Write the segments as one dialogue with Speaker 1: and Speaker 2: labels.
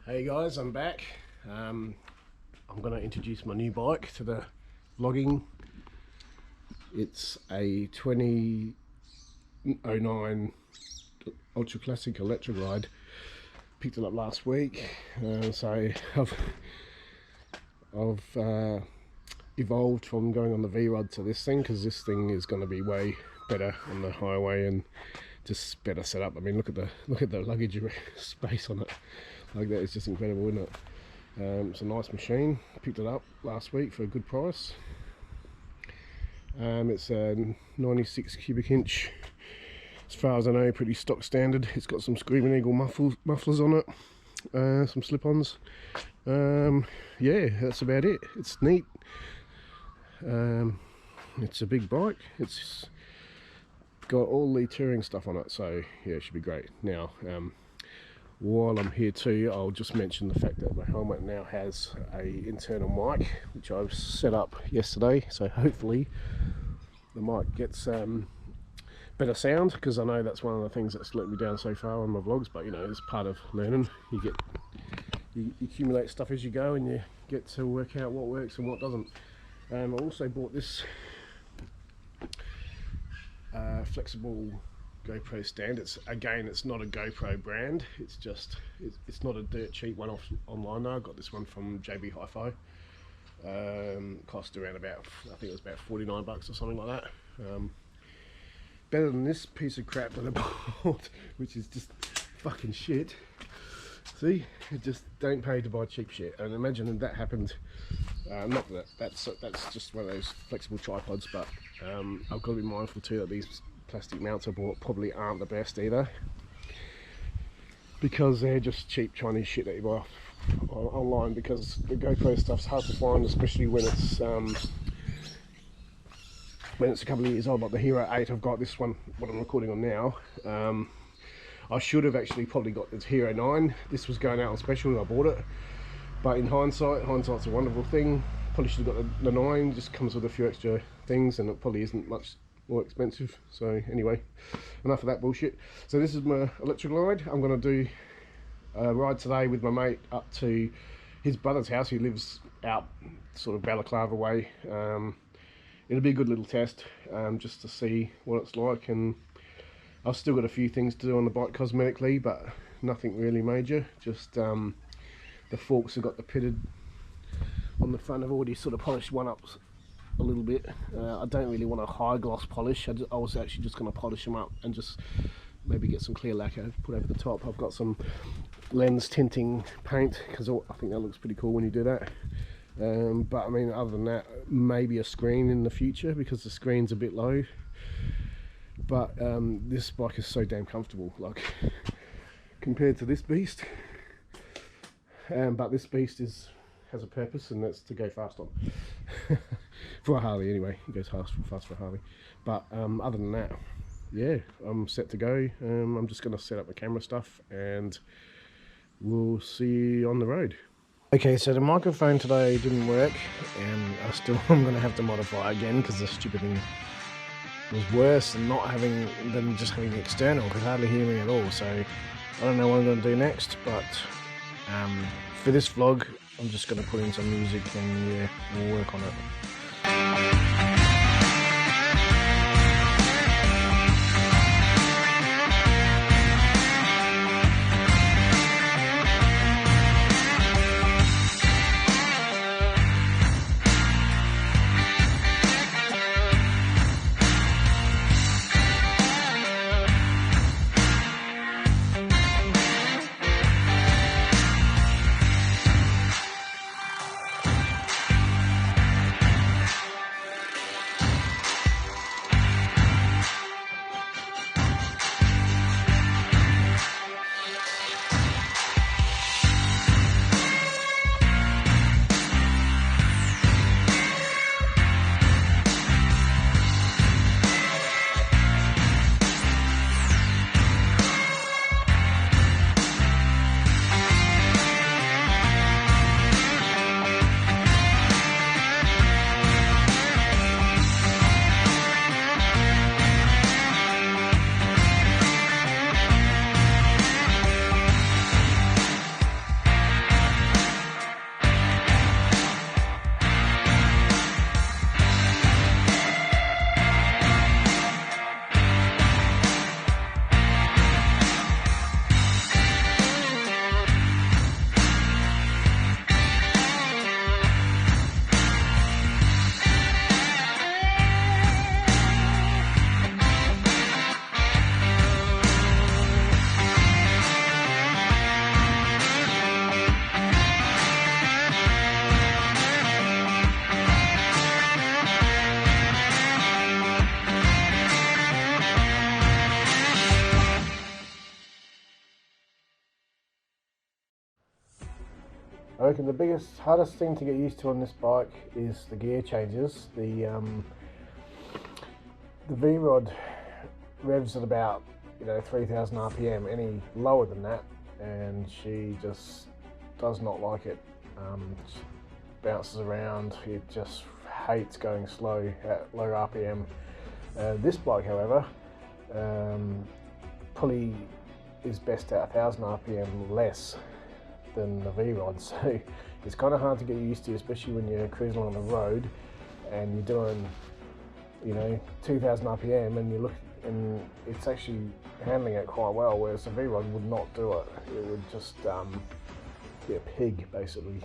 Speaker 1: Hey guys, I'm back. I'm going to introduce my new bike to the vlogging. It's a 2009 Ultra Classic electric ride. Picked it up last week, so I've evolved from going on the V-Rod to this thing, because this thing is going to be way better on the highway and just better set up. I mean, look at the luggage space on it. Like that is just incredible, isn't it? It's a nice machine. Picked it up last week for a good price. It's a 96 cubic inch, as far as I know, pretty stock standard. It's got some Screaming Eagle mufflers on it, some slip-ons. Yeah, that's about it. It's neat. It's a big bike. It's got all the touring stuff on it, so yeah, it should be great. Now, while I'm here too, I'll just mention the fact that my helmet now has a internal mic, which I've set up yesterday, so hopefully the mic gets better sound, because I know that's one of the things that's let me down so far on my vlogs. But you know, it's part of learning. You accumulate stuff as you go, and you get to work out what works and what doesn't. I also bought this flexible GoPro stand. It's not a GoPro brand. It's just it's not a dirt cheap one online though. I got this one from JB Hi-Fi. Cost around about, I think it was about 49 bucks or something like that. Better than this piece of crap that I bought, which is just fucking shit. See, just don't pay to buy cheap shit. And imagine that happened. Not that that's just one of those flexible tripods, but I've got to be mindful too that these plastic mounts I bought probably aren't the best either, because they're just cheap Chinese shit that you buy online, because the GoPro stuff's hard to find, especially when it's a couple of years old. Like the Hero 8, I've got this one, what I'm recording on now. I should have actually probably got this Hero 9. This was going out on special and I bought it, but in hindsight's a wonderful thing. Probably should have got the 9. Just comes with a few extra things, and it probably isn't much more expensive. So anyway, enough of that bullshit. So this is my electric ride. I'm going to do a ride today with my mate up to his brother's house. He lives out sort of Balaklava way. It'll be a good little test, just to see what it's like. And I've still got a few things to do on the bike cosmetically, but nothing really major. Just the forks have got the pitted on the front. I've already sort of polished one up a little bit. I don't really want a high gloss polish. I was actually just going to polish them up and just maybe get some clear lacquer put over the top. I've got some lens tinting paint, because I think that looks pretty cool when you do that. But I mean, other than that, maybe a screen in the future, because the screen's a bit low. But this bike is so damn comfortable, like compared to this beast. But this beast has a purpose, and that's to go fast on. For a Harley anyway, it goes fast for a Harley. But other than that, yeah, I'm set to go. I'm just going to set up the camera stuff, and we'll see you on the road. Okay, so the microphone today didn't work, and I'm going to have to modify again, because the stupid thing was worse than just having the external. Could hardly hear me at all. So I don't know what I'm going to do next, but for this vlog, I'm just going to put in some music, and yeah, we'll work on it. I reckon the hardest thing to get used to on this bike is the gear changes. The V-Rod revs at about 3,000 RPM. Any lower than that, and she just does not like it. She bounces around. It just hates going slow at low RPM. This bike, however, probably is best at 1,000 RPM less than the V-Rod, so it's kind of hard to get used to, especially when you're cruising along the road and you're doing 2,000 RPM and you look and it's actually handling it quite well, whereas the V-Rod would not do it. It would just be a pig basically.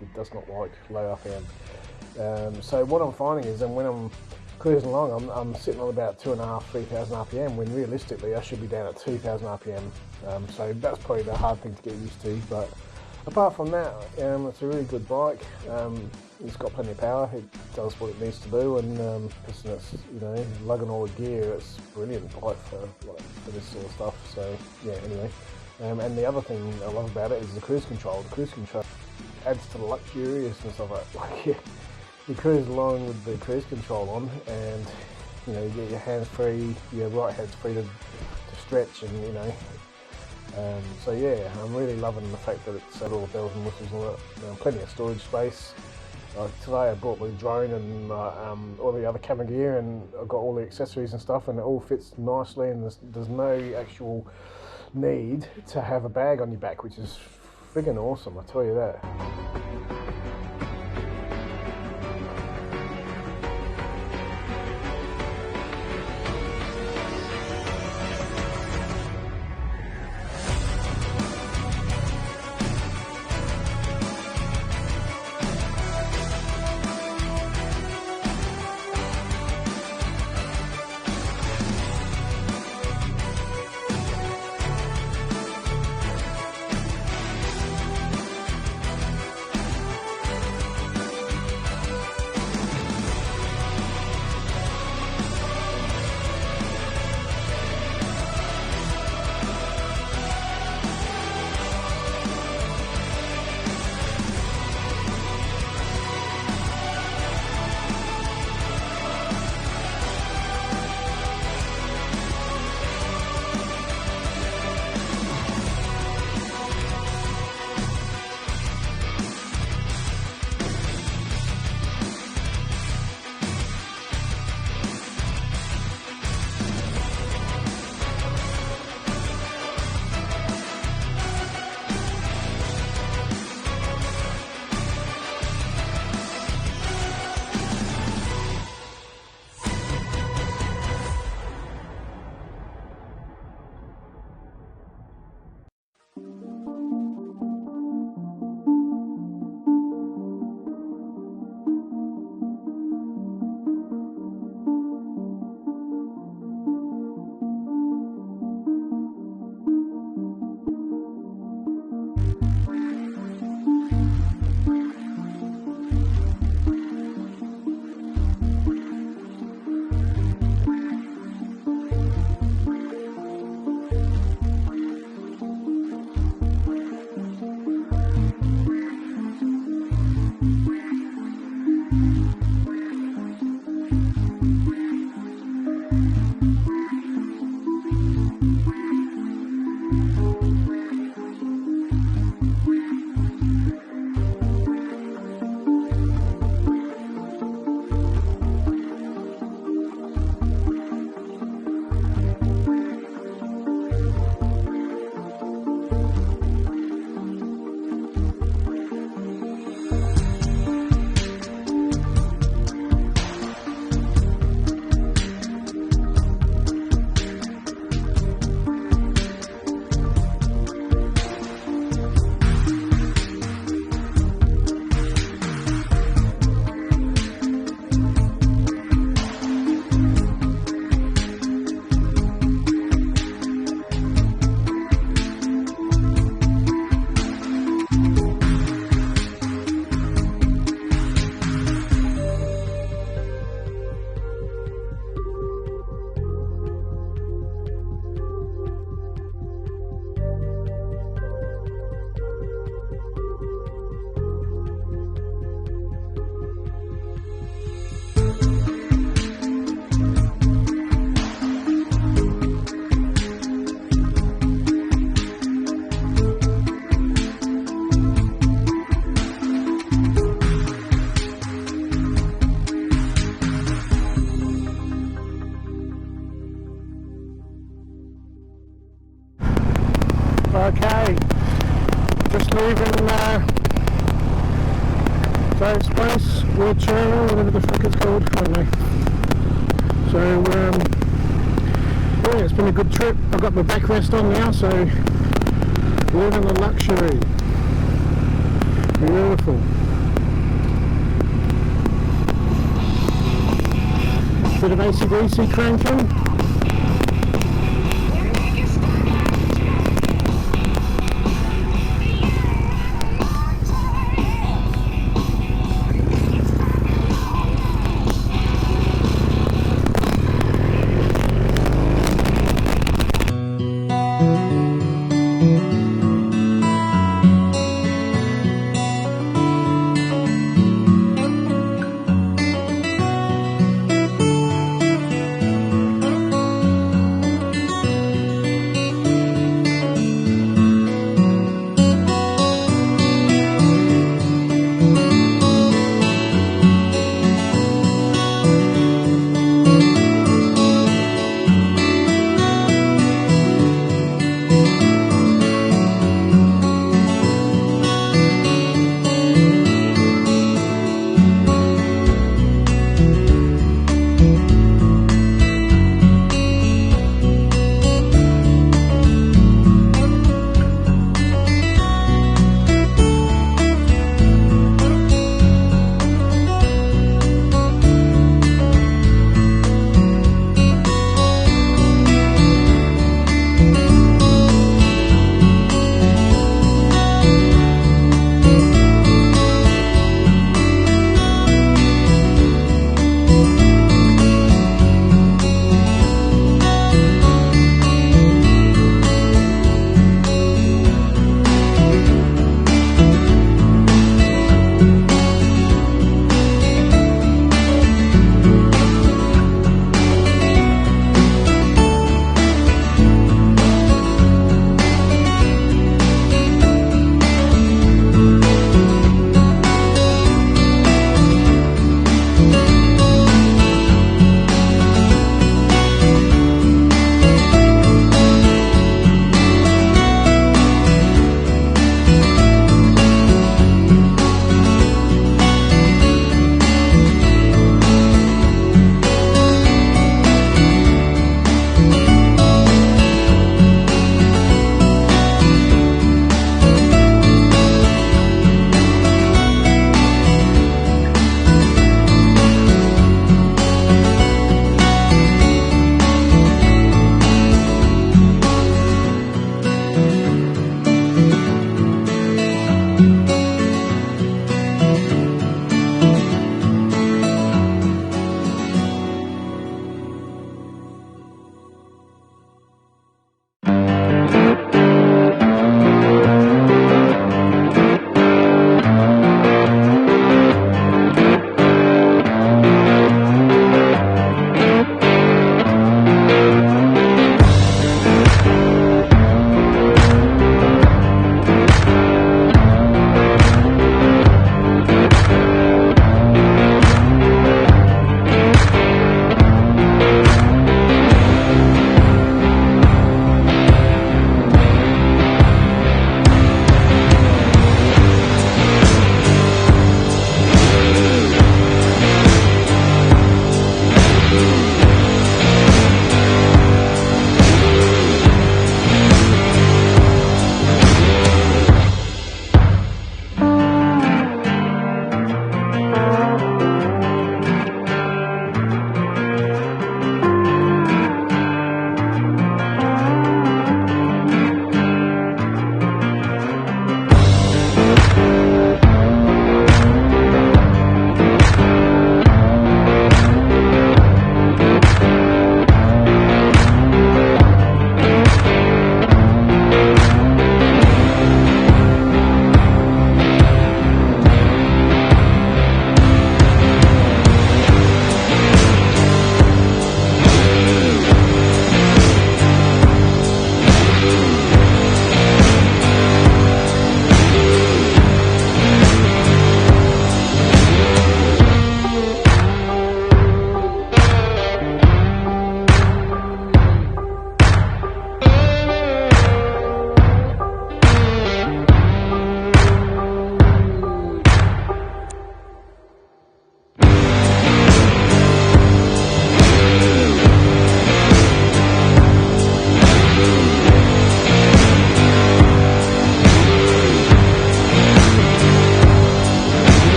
Speaker 1: It does not like low RPM. So what I'm finding is, and when I'm cruising along, I'm sitting on about 2,500, 3,000 RPM, when realistically I should be down at 2,000 RPM. So that's probably the hard thing to get used to. But apart from that, it's a really good bike. It's got plenty of power. It does what it needs to do, and it's lugging all the gear. It's a brilliant bike for this sort of stuff. So yeah, anyway. And the other thing I love about it is the cruise control. The cruise control adds to the luxuriousness of it. Like you cruise along with the cruise control on, and you get your hands free, your right hand's free to stretch, and so yeah, I'm really loving the fact that it's got all the bells and whistles on it. Plenty of storage space. Today I brought my drone and all the other camera gear, and I've got all the accessories and stuff, and it all fits nicely, and there's no actual need to have a bag on your back, which is friggin' awesome, I tell you that.
Speaker 2: just leaving Dave's place, World Trailer, whatever the fuck it's called, I don't know. So yeah, it's been a good trip. I've got my backrest on now, so living the luxury. Beautiful. Bit of AC/DC cranking.